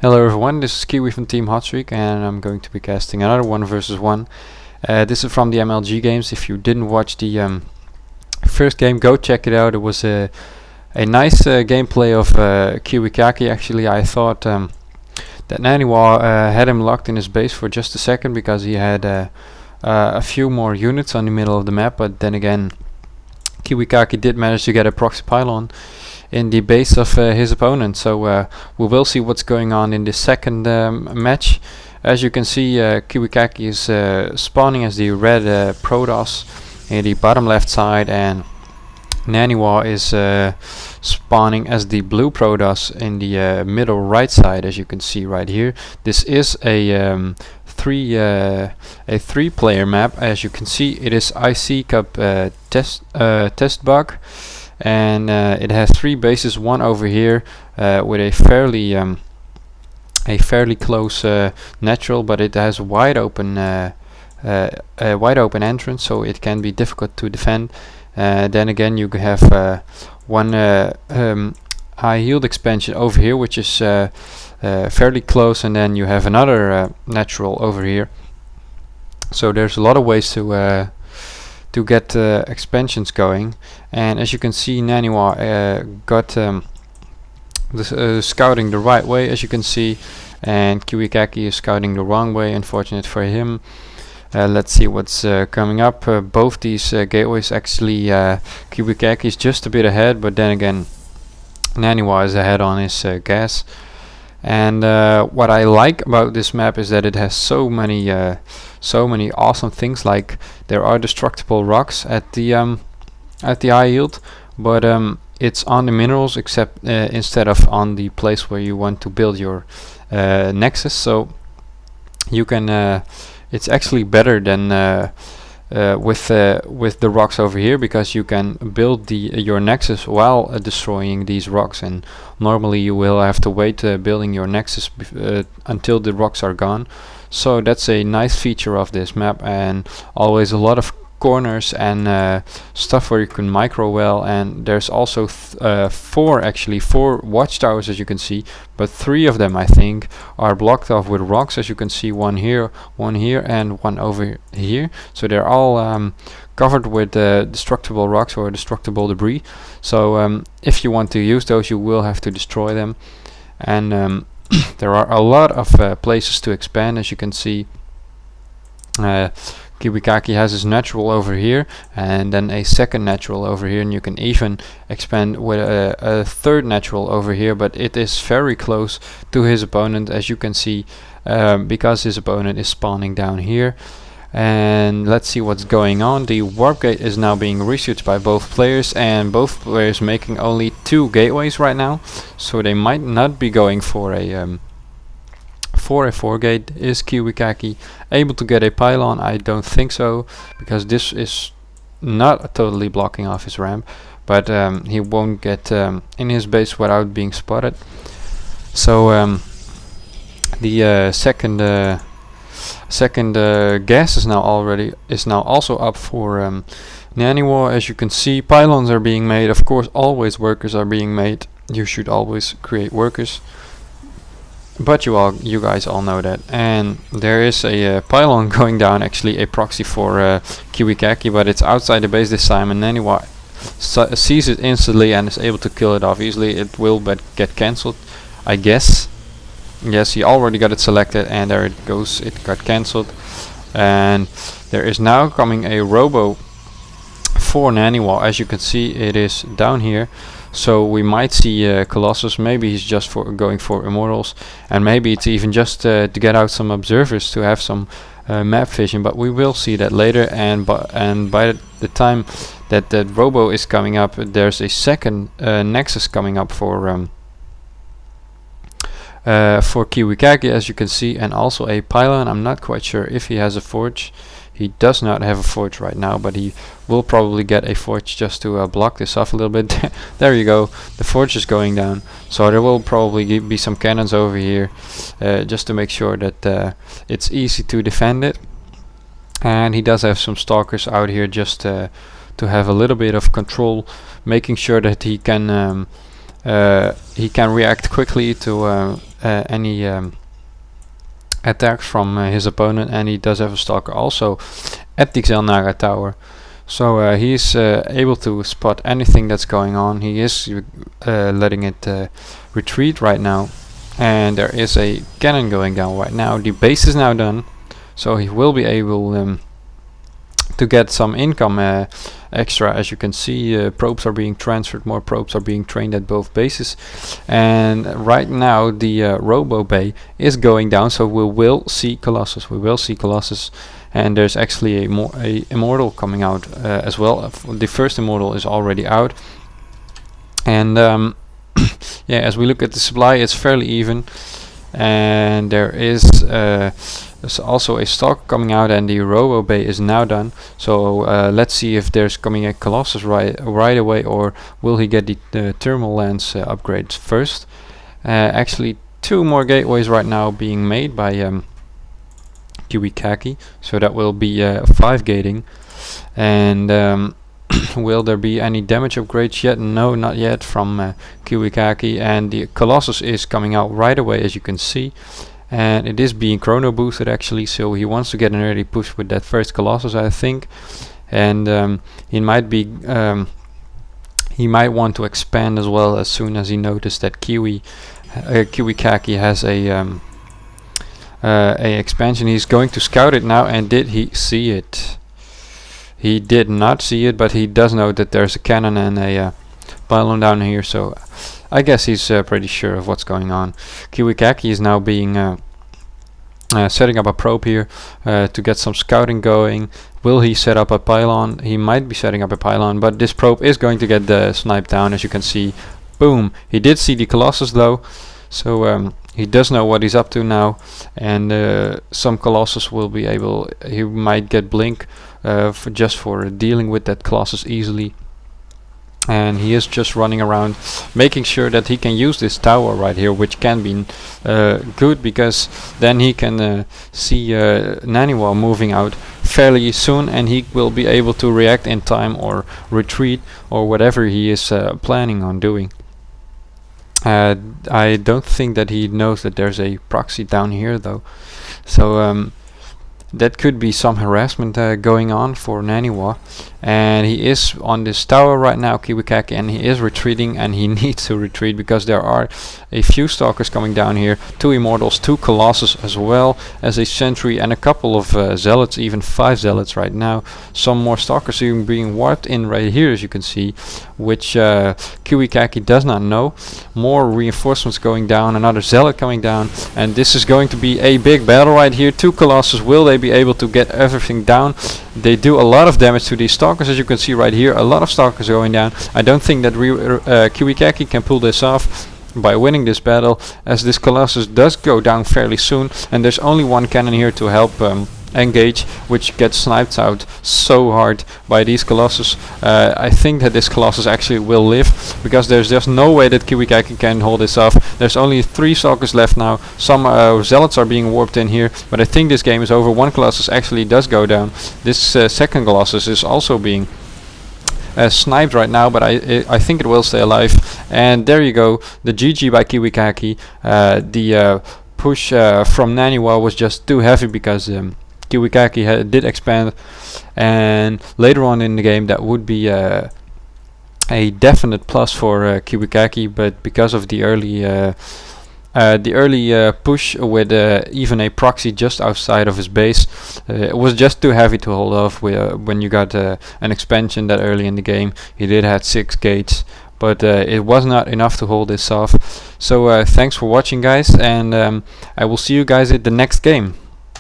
Hello everyone, this is Kiwi from Team Hotstreak and I'm going to be casting another 1 versus 1. This is from the MLG games. If you didn't watch the first game, go check it out. It was a nice gameplay of ROOTKiWiKaKi. Actually, I thought that Naniwa had him locked in his base for just a second because he had a few more units on the middle of the map, but then again ROOTKiWiKaKi did manage to get a proxy pylon in the base of his opponent, so we will see what's going on in the second match. As you can see, ROOTKiWiKaKi is spawning as the red Protoss in the bottom left side, and Naniwa is spawning as the blue Protoss in the middle right side, as you can see right here. This is a three-player map. As you can see, it is IC Cup test bug. And it has 3 bases, one over here with a fairly close natural, but it has wide open a wide open entrance, so it can be difficult to defend. Then again, you have one high yield expansion over here, which is fairly close, and then you have another natural over here. So there's a lot of ways to get expansions going, and as you can see, Naniwa got scouting the right way, as you can see, and ROOTKiWiKaKi is scouting the wrong way. Unfortunate for him. Let's see what's coming up. Both these gateways, actually, ROOTKiWiKaKi is just a bit ahead, but then again, Naniwa is ahead on his gas. And what I like about this map is that it has so many awesome things. Like, there are destructible rocks at the high yield, but it's on the minerals, except instead of on the place where you want to build your nexus. So you can it's actually better than with the rocks over here, because you can build your nexus while destroying these rocks, and normally you will have to wait building your nexus until the rocks are gone. So that's a nice feature of this map, and always a lot of corners and stuff where you can micro well. And there's also 4 watchtowers, as you can see, but 3 of them, I think, are blocked off with rocks, as you can see, one here, and one over here. So they're all covered with destructible rocks or destructible debris. So if you want to use those, you will have to destroy them. And there are a lot of places to expand, as you can see. ROOTKiWiKaKi has his natural over here, and then a second natural over here, and you can even expand with a third natural over here, but it is very close to his opponent, as you can see, because his opponent is spawning down here. And let's see what's going on. The warp gate is now being researched by both players, and both players making only 2 gateways right now, so they might not be going for a 4 gate. Is ROOTKiWiKaKi able to get a pylon? I don't think so, because this is not totally blocking off his ramp, but he won't get in his base without being spotted. So the second gas is now also up for Naniwa. As you can see, pylons are being made. Of course, always workers are being made. You should always create workers, but you guys all know that. And there is a pylon going down, actually a proxy for ROOTKiWiKaKi, but it's outside the base this time, and Naniwa sees it instantly and is able to kill it off easily. It will get cancelled, I guess. Yes, he already got it selected, and there it goes, it got cancelled. And there is now coming a robo for Naniwa. As you can see, it is down here. So we might see Colossus. Maybe he's just going for Immortals, and maybe it's even just to get out some observers to have some map vision, but we will see that later. And by the time that robo is coming up, there's a second nexus coming up for ROOTKiWiKaKi, as you can see, and also a pylon. I'm not quite sure if he has a forge. He does not have a forge right now, but he will probably get a forge just to block this off a little bit. There you go, the forge is going down. So there will probably be some cannons over here, just to make sure that it's easy to defend it. And he does have some stalkers out here just to have a little bit of control, making sure that he can he can react quickly to any attacks from his opponent, and he does have a stalker also at the Xelnaga tower. So he's able to spot anything that's going on. He is letting it retreat right now, and there is a cannon going down right now. The base is now done, so he will be able to get some income extra. As you can see, probes are being transferred, more probes are being trained at both bases, and right now the Robo Bay is going down, so we will see Colossus. And there's actually a Immortal coming out as well. The first Immortal is already out, and yeah, as we look at the supply, it's fairly even, and there is there's also a stock coming out, and the Robo Bay is now done. So let's see if there's coming a Colossus right away, or will he get the thermal lance upgrades first. Actually, 2 more gateways right now being made by ROOTKiWiKaKi, so that will be 5 gating. And will there be any damage upgrades yet? No, not yet from ROOTKiWiKaKi, and the Colossus is coming out right away, as you can see, and it is being chrono boosted actually, so he wants to get an early push with that first Colossus, I think. And he might want to expand as well as soon as he noticed that ROOTKiWiKaKi has a expansion. He's going to scout it now, and did he see it? He did not see it, but he does know that there's a cannon and a pylon down here, so I guess he's pretty sure of what's going on. ROOTKiWiKaKi is now being setting up a probe here to get some scouting going. Will he set up a pylon? He might be setting up a pylon, but this probe is going to get sniped down, as you can see. Boom! He did see the Colossus though, so he does know what he's up to now, and some Colossus will be able, he might get blink just for dealing with that Colossus easily. And he is just running around making sure that he can use this tower right here, which can be good, because then he can see Naniwa moving out fairly soon, and he will be able to react in time or retreat or whatever he is planning on doing. I don't think that he knows that there's a proxy down here though, so that could be some harassment going on for Naniwa. And he is on this tower right now, ROOTKiWiKaKi, and he is retreating, and he needs to retreat because there are a few stalkers coming down here, 2 Immortals, 2 Colossus, as well as a Sentry and a couple of Zealots, even 5 Zealots right now. Some more stalkers even being warped in right here, as you can see, which ROOTKiWiKaKi does not know. More reinforcements going down, another Zealot coming down, and this is going to be a big battle right here. 2 Colossus, will they be able to get everything down? They do a lot of damage to these stalkers, as you can see right here. A lot of stalkers going down. I don't think that ROOTKiWiKaKi can pull this off by winning this battle, as this Colossus does go down fairly soon, and there's only 1 cannon here to help engage, which gets sniped out so hard by these Colossus. I think that this Colossus actually will live, because there's just no way that ROOTKiWiKaKi can hold this off. There's only 3 stalkers left now. Some Zealots are being warped in here, but I think this game is over. 1 Colossus actually does go down. This second Colossus is also being sniped right now, but I think it will stay alive. And there you go, the GG by ROOTKiWiKaKi. The push from Naniwa was just too heavy, because ROOTKiWiKaKi did expand, and later on in the game that would be a definite plus for ROOTKiWiKaKi, but because of the early push with even a proxy just outside of his base, it was just too heavy to hold off when you got an expansion that early in the game. He did have 6 gates, but it was not enough to hold this off. So thanks for watching, guys, and I will see you guys at the next game.